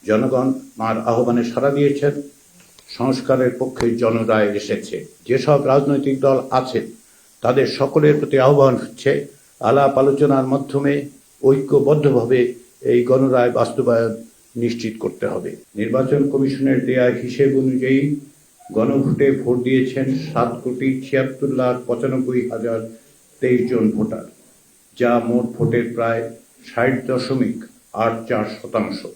জনগণ তাঁর আহ্বানে সাড়া দিয়েছেন। সংস্কারের পক্ষে জনরায় এসেছে। যেসব রাজনৈতিক দল আছেন তাদের সকলের প্রতি আহ্বান হচ্ছে আলাপ আলোচনার মাধ্যমে ঐক্যবদ্ধভাবে এই গণরায় বাস্তবায়ন নিশ্চিত করতে হবে। নির্বাচন কমিশনের দেয়া হিসেব অনুযায়ী গণভোটে ভোট দিয়েছেন 7,76,95,023 জন ভোটার, যা মোট ভোটের প্রায় 60.84%।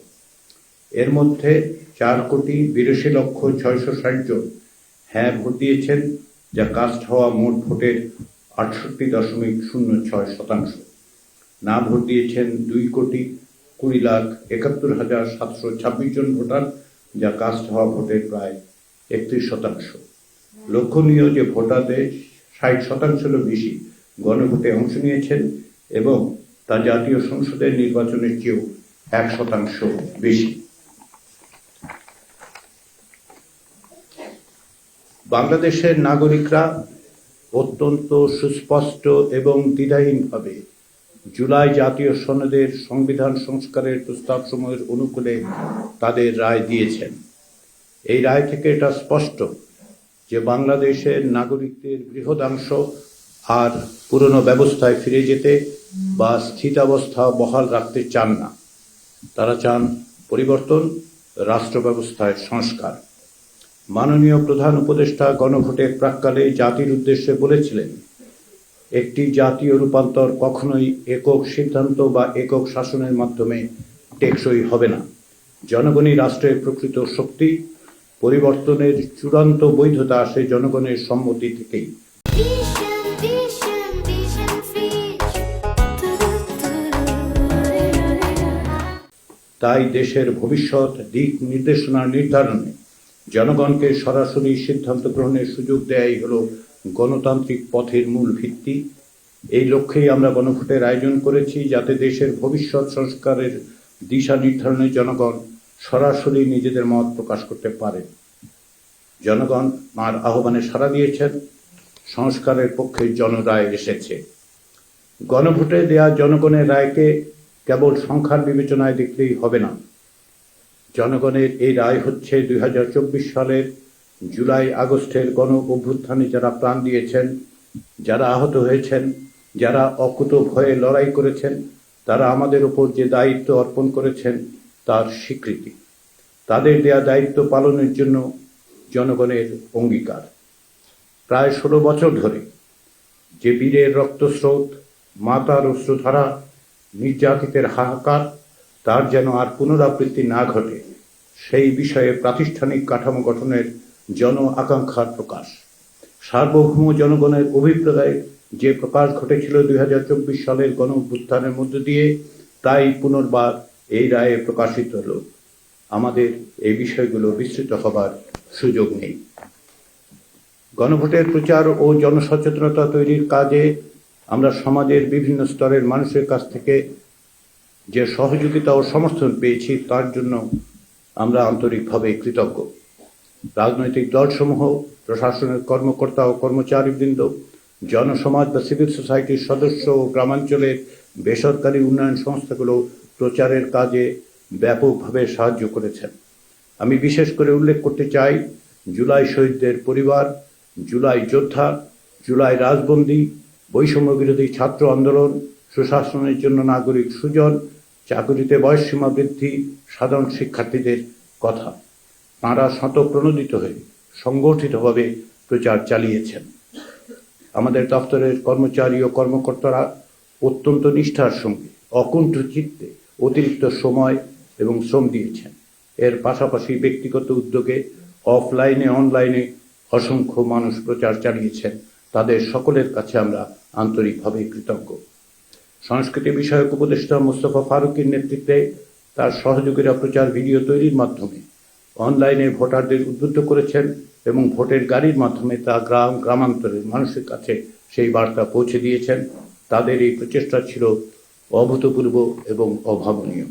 এর মধ্যে 4,82,660,000 জন হ্যাঁ ভোট দিয়েছেন, যা কাস্ট হওয়া মোট ভোটের 68.06%। না ভোট দিয়েছেন 2,20,71,726 জন ভোটার, যা কাস্ট হওয়া ভোটের প্রায় 31%। লক্ষণীয় যে ভোটারদের 60% বেশি গণভোটে অংশ নিয়েছেন এবং তা জাতীয় সংসদের নির্বাচনের চেয়েও 1% বেশি। বাংলাদেশের নাগরিকরা অত্যন্ত সুস্পষ্ট এবং দ্বিধাহীনভাবে জুলাই জাতীয় সনদের সংবিধান সংস্কারের প্রস্তাবসমূহের অনুকূলে তাদের রায় দিয়েছেন। এই রায় থেকে এটা স্পষ্ট যে বাংলাদেশের নাগরিকদের বৃহদাংশ আর পুরনো ব্যবস্থায় ফিরে যেতে বা স্থিতাবস্থা বহাল রাখতে চান না। তারা চান পরিবর্তন, রাষ্ট্র ব্যবস্থায় সংস্কার। মাননীয় প্রধান উপদেষ্টা গণভোটের প্রাক্কালে জাতির উদ্দেশ্যে বলেছিলেন, একটি জাতীয় রূপান্তর কখনোই একক সিদ্ধান্ত বা একক শাসনের মাধ্যমে টেকসই হবে না। জনগণই রাষ্ট্রের প্রকৃত শক্তি। পরিবর্তনের চূড়ান্ত বৈধতা আসে জনগণের সম্মতি থেকেই। তাই দেশের ভবিষ্যৎ দিক নির্দেশনা নির্ধারণে জনগণকে সরাসরি সিদ্ধান্ত গ্রহণের সুযোগ দেয়াই হল গণতান্ত্রিক পথের মূল ভিত্তি। এই লক্ষ্যেই আমরা গণভোটের আয়োজন করেছি, যাতে দেশের ভবিষ্যৎ সংস্কারের দিশা নির্ধারণে জনগণ সরাসরি নিজেদের মত প্রকাশ করতে পারেন। জনগণ তাঁর আহ্বানে সাড়া দিয়েছেন। সংস্কারের পক্ষে জনরায় এসেছে। গণভোটে দেয়া জনগণের রায়কে কেবল সংখ্যার বিবেচনায় দেখলেই হবে না। জনগণের এই রায় হচ্ছে 2024 সালের জুলাই আগস্টের গণ অভ্যুত্থানে যারা প্রাণ দিয়েছেন, যারা আহত হয়েছেন, যারা অকুত ভয়ে লড়াই করেছেন, তারা আমাদের উপর যে দায়িত্ব অর্পণ করেছেন তার স্বীকৃতি। তাদের দেয়া দায়িত্ব পালনের জন্য জনগণের অঙ্গীকার। প্রায় 16 বছর ধরে যে বীরের রক্তস্রোত, মাতার অশ্রুধারা, নির্যাতিতের হাহাকার, তার যেন আর পুনরাবৃত্তি না ঘটে, সেই বিষয়ে প্রাতিষ্ঠানিক কাঠামো গঠনের জন আকাঙ্ক্ষার প্রকাশ। সার্বভৌম জনগণের অভিপ্রায় যে প্রকাশ ঘটেছিল 2024 সালের গণ অভ্যুত্থানের মধ্য দিয়ে, তাই পুনর্বার এই রায়ে প্রকাশিত হল। আমাদের এই বিষয়গুলো বিস্তৃত হবার সুযোগ নেই। গণভোটের প্রচার ও জনসচেতনতা তৈরির কাজে আমরা সমাজের বিভিন্ন স্তরের মানুষের কাছ থেকে যে সহযোগিতা ও সমর্থন পেয়েছি, তার জন্য আমরা আন্তরিকভাবে কৃতজ্ঞ। রাজনৈতিক দলসমূহ, প্রশাসনের কর্মকর্তা ও কর্মচারীবৃন্দ, জনসমাজ বা সিভিল সোসাইটির সদস্য ও গ্রামাঞ্চলের বেসরকারি উন্নয়ন সংস্থাগুলো প্রচারের কাজে ব্যাপকভাবে সাহায্য করেছেন। আমি বিশেষ করে উল্লেখ করতে চাই জুলাই শহীদদের পরিবার, জুলাই যোদ্ধা, জুলাই রাজবন্দী, বৈষম্য বিরোধী ছাত্র আন্দোলন, সুশাসনের জন্য নাগরিক সুজন, চাকরিতে বয়সসীমা বৃদ্ধি, সাধারণ শিক্ষার্থীদের কথা। তাঁরা স্বতঃপ্রণোদিত হয়ে সংগঠিতভাবে প্রচার চালিয়েছেন। আমাদের দপ্তরের কর্মচারী ও কর্মকর্তারা অত্যন্ত নিষ্ঠার সঙ্গে অকুণ্ঠ চিত্তে অতিরিক্ত সময় এবং শ্রম দিয়েছেন। এর পাশাপাশি ব্যক্তিগত উদ্যোগে অফলাইনে অনলাইনে অসংখ্য মানুষ প্রচার চালিয়েছেন। তাদের সকলের কাছে আমরা আন্তরিকভাবে কৃতজ্ঞ। সংস্কৃতি বিষয়ক উপদেষ্টা মোস্তফা ফারুকীর নেতৃত্বে তার সহযোগীরা প্রচার ভিডিও তৈরির মাধ্যমে অনলাইনে ভোটারদের উদ্বুদ্ধ করেছেন এবং ভোটের গাড়ির মাধ্যমে তা গ্রামান্তরের মানুষের কাছে সেই বার্তা পৌঁছে দিয়েছেন। তাদের এই প্রচেষ্টা ছিল অভূতপূর্ব এবং অভাবনীয়।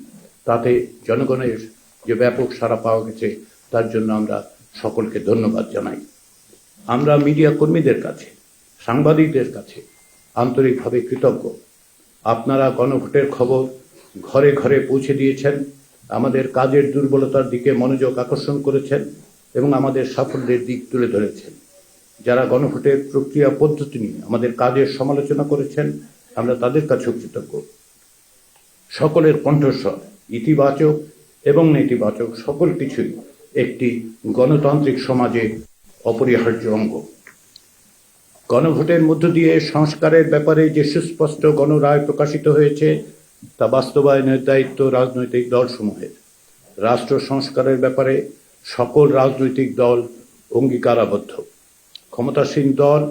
তাতে জনগণের যে ব্যাপক সাড়া পাওয়া গেছে, তার জন্য আমরা সকলকে ধন্যবাদ জানাই। আমরা মিডিয়া কর্মীদের কাছে, সাংবাদিকদের কাছে আন্তরিকভাবে কৃতজ্ঞ। আপনারা গণভোটের খবর ঘরে ঘরে পৌঁছে দিয়েছেন আমাদের কাজের দুর্বলতার দিকে মনোযোগ আকর্ষণ করেছেন এবং আমাদের সাফল্যের দিক তুলে ধরেছেন। যারা গণভোটের প্রক্রিয়া পদ্ধতি নিয়ে আমাদের কাজের সমালোচনা করেছেন, আমরা তাদের কাছেও কৃতজ্ঞ। সকলের কণ্ঠস্বর, ইতিবাচক এবং নেতিবাচক সকল কিছুই একটি গণতান্ত্রিক সমাজে অপরিহার্য অঙ্গ। গণভোটের মধ্য দিয়ে সংস্কারের ব্যাপারে যে সুস্পষ্ট গণরায় প্রকাশিত হয়েছে তা বাস্তবায়নের দায়িত্ব রাজনৈতিক দলসমূহের। রাষ্ট্র সংস্কারের ব্যাপারে সকল রাজনৈতিক দল অঙ্গীকারাবদ্ধ। ক্ষমতাসীন দল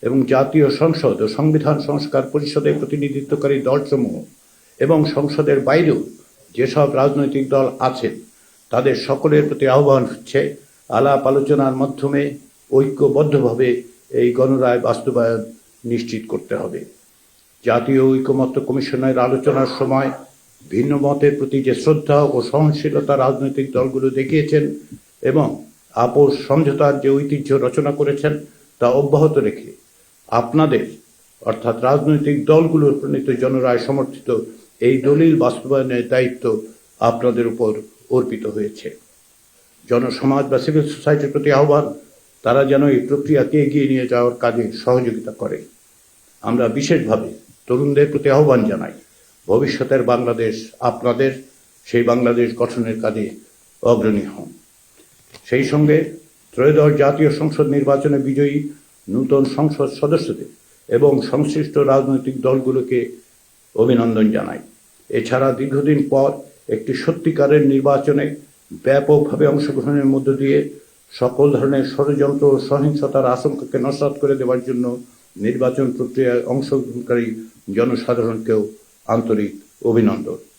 এবং জাতীয় সংসদ ও সংবিধান সংস্কার পরিষদে প্রতিনিধিত্বকারী দলসমূহ এবং সংসদের বাইরেও যেসব রাজনৈতিক দল আছেন তাদের সকলের প্রতি আহ্বান হচ্ছে আলাপ আলোচনার মাধ্যমে ঐক্যবদ্ধভাবে এই গণরায় বাস্তবায়ন নিশ্চিত করতে হবে। জাতীয় ঐকমত্য কমিশনের আলোচনার সময় ভিন্ন মতের প্রতি যে শ্রদ্ধা ও সহনশীলতা রাজনৈতিক দলগুলো দেখিয়েছেন এবং আপোষ সমঝোতার যে ঐতিহ্য রচনা করেছেন তা অব্যাহত রেখে আপনাদের অর্থাৎ রাজনৈতিক দলগুলোর প্রণীত জনরায় সমর্থিত এই দলিল বাস্তবায়নের দায়িত্ব আপনাদের উপর অর্পিত হয়েছে। জনসমাজ বা সিভিল সোসাইটির প্রতি আহ্বান, তারা যেন এই প্রক্রিয়াকে এগিয়ে নিয়ে যাওয়ার কাজে সহযোগিতা করে। আমরা বিশেষভাবে তরুণদের প্রতি আহ্বান জানাই, ভবিষ্যতের বাংলাদেশ আপনাদের, সেই বাংলাদেশ গঠনের কাজে অগ্রণী হন। সেই সঙ্গে ত্রয়োদশ জাতীয় সংসদ নির্বাচনে বিজয়ী নূতন সংসদ সদস্যদের এবং সংশ্লিষ্ট রাজনৈতিক দলগুলোকে অভিনন্দন জানাই। এছাড়া দীর্ঘদিন পর একটি সত্যিকারের নির্বাচনে ব্যাপকভাবে অংশগ্রহণের মধ্য দিয়ে সকল ধরনের ষড়যন্ত্র ও সহিংসতার আশঙ্কাকে নস্যাৎ করে দেওয়ার জন্য নির্বাচন প্রক্রিয়ায় অংশগ্রহণকারী জনসাধারণকেও আন্তরিক অভিনন্দন।